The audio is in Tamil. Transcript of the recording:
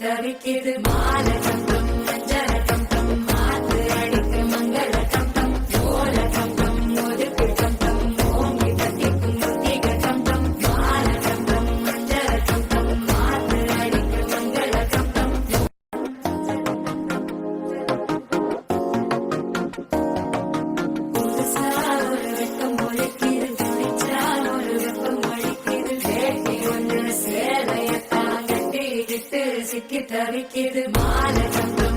தவிக்குது மாலை கம்பம் மஞ்சள கம்பம் மாத்து அடிக்கு மங்கள கம்பம் ஓல கம்பம் ஒதுக்கு கம்பம் ஓங்கி தத்திக்கும் புத்திக கம்பம் மாலை கம்பம் மஞ்சள கம்பம் மாத்து அடிக்கு மங்கள கம்பம் புதுசா ஒரு வெக்கம் ஒழிக்குது துணிச்சா ஒரு வெப்பம் ஒழிக்குது வேட்டி ஒன்று சேலையத்தான் கட்டிக்கிட்டு சிக்கி தவிக்குது மாலை கம்பம்